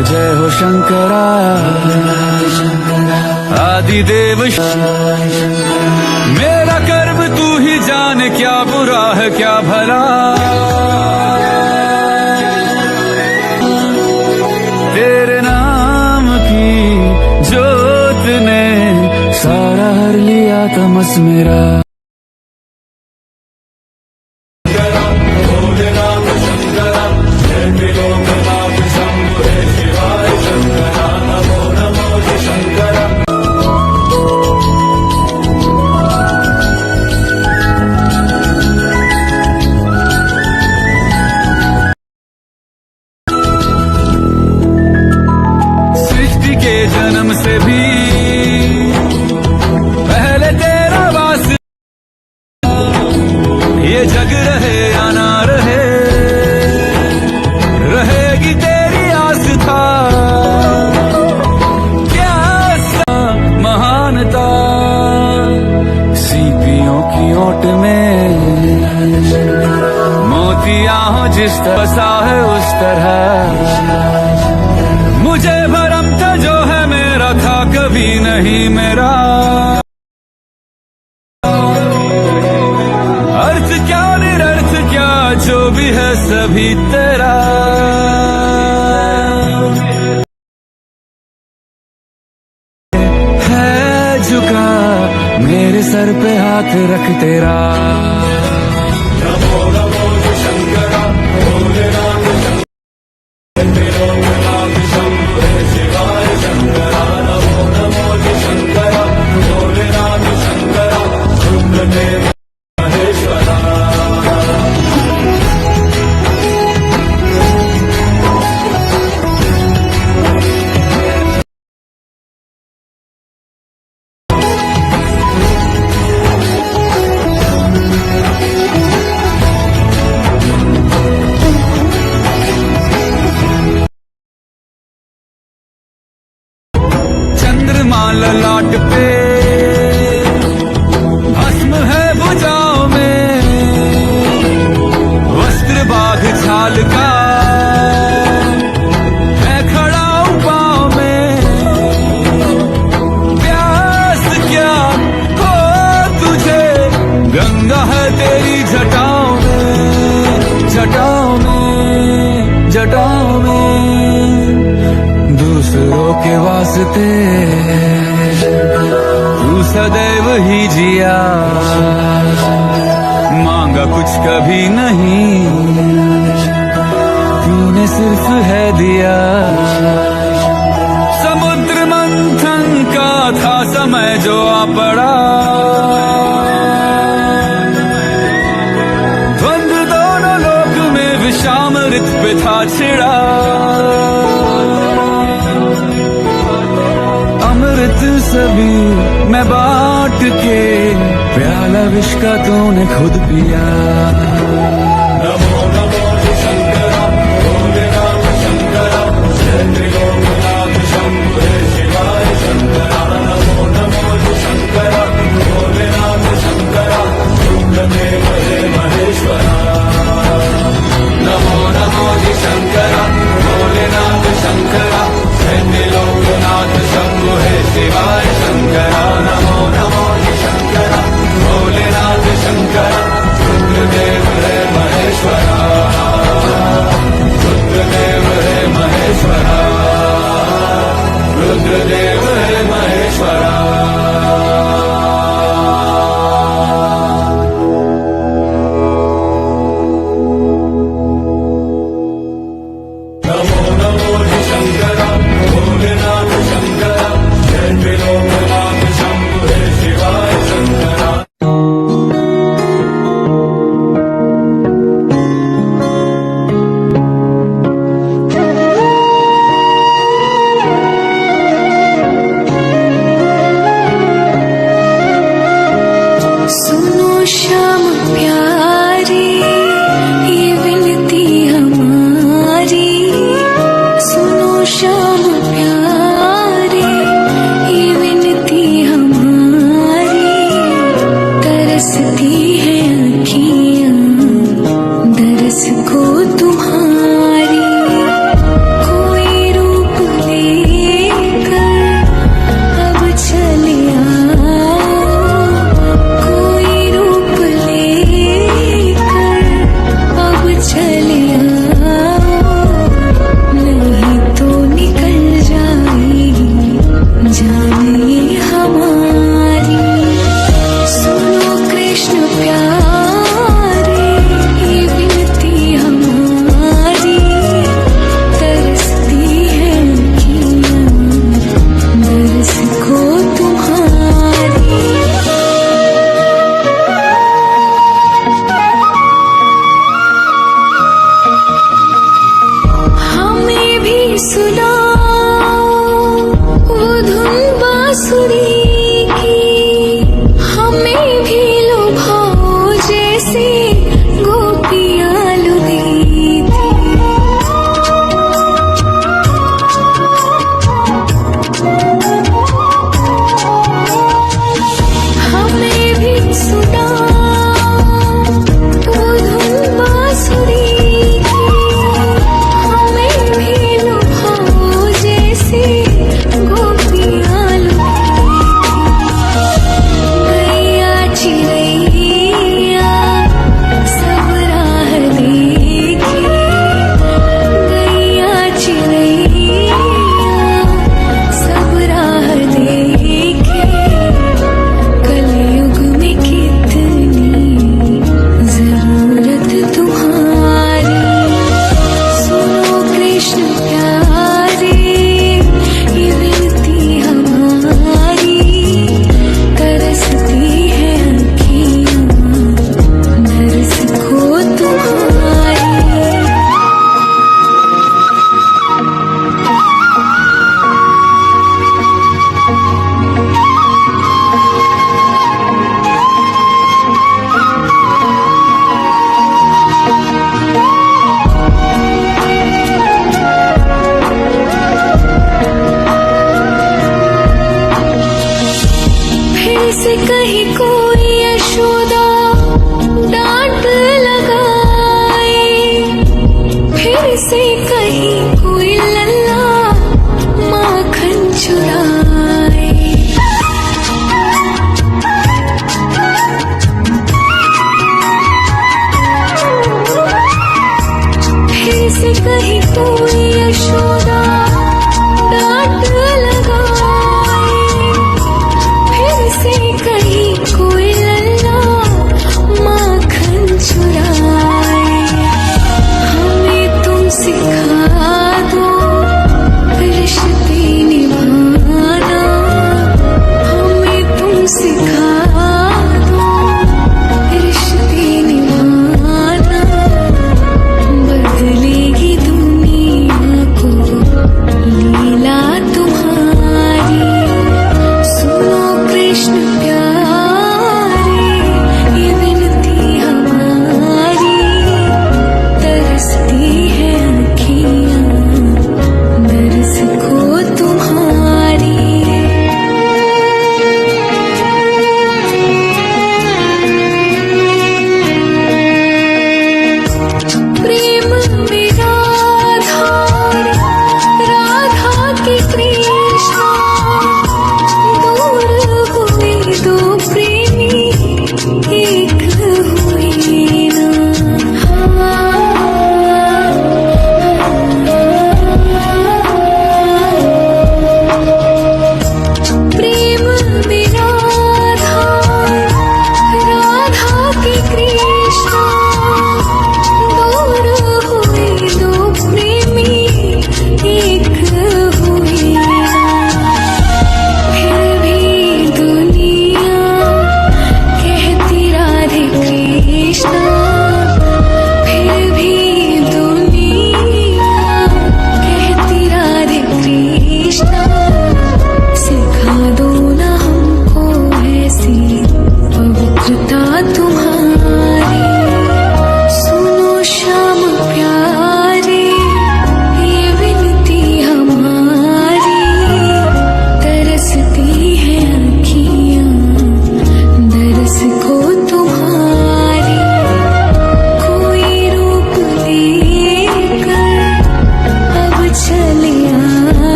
जय हो शंकरा आदिदेव। मेरा कर्म तू ही जाने, क्या बुरा है क्या भला। तेरे नाम की जोत ने सारा हर लिया तमस मेरा। जन्म से भी पहले तेरा वास, ये जग रहे या ना रहे, रहेगी तेरी आस्था। क्या महानता सीपियों की ओट में, मोतियां हो जिस तरह सा है उस तरह। मुझे भरम था जो है मेरा था कभी नहीं मेरा। अर्थ क्या निरर्थ क्या जो भी है सभी तेरा। है झुका मेरे सर पे हाथ रख तेरा। नमो नमो शंकरा भोलेनाथ ललाट पे भस्म है भुजाओं में, वस्त्र बाघ छाल का मैं खड़ा हूँ पाँव में। प्यास क्या हो तुझे, गंगा है तेरी जटाओं में, जटाओं में, जटाओं में। दूसरों के वास्ते तू सदैव ही जिया, मांगा कुछ कभी नहीं, तूने सिर्फ है दिया। समुद्र मंथन का था समय जो आ पड़ा, द्वंद्व दोनों लोक में विषामृत पे था छिड़ा। अमृत सभी मैं बांट के, प्याला विष का तूने खुद पिया। नमो नमो शंकरा भोलेनाथ शंकरा, जय त्रिलोकनाथ शंभो शिवाय शंकरा। नमो नमो शंकरा। रुद्रदेव है महेश्वरा। नमो नमो शंकर भोलेनाथ शंकर, जय त्रिलोकनाथ शंभु हे शिवाय शंकरा। सुनो श्याम प्यारे, ये विनती हमारी। सुनो श्याम प्यारे, ये विनती हमारी। तरसती है आँखियाँ दरस को तुम्हारी। कोई रूप लेकर अब चले आओ, कोई रूप लेकर अब चले आओ। नहीं तो निकल जाएगी जान ये हमारी। सुनो कृष्ण प्यारे, ये विनती हमारी। तरसती है आँखियाँ दरस को तुम्हारी। हमें भी सुनाओ वो धुन बांसुरी की। हमें भी लुभाओ जैसे गोपियाँ लुभी थी। हमें भी सुनाओ वो धुन बांसुरी की। हमें भी लुभाओ जैसे गोपियाँ लुभी थी। गैया चिड़ैया सब राह देखे। गैया चिड़ैया सब राह देखे। कलयुग में कितनी जरूरत तुम्हारी। सुनो कृष्ण प्यारे, ये विनती हमारी। तरसती है आँखियाँ दरस को तुम्हारी। फिर से कहीं कोई यशोदा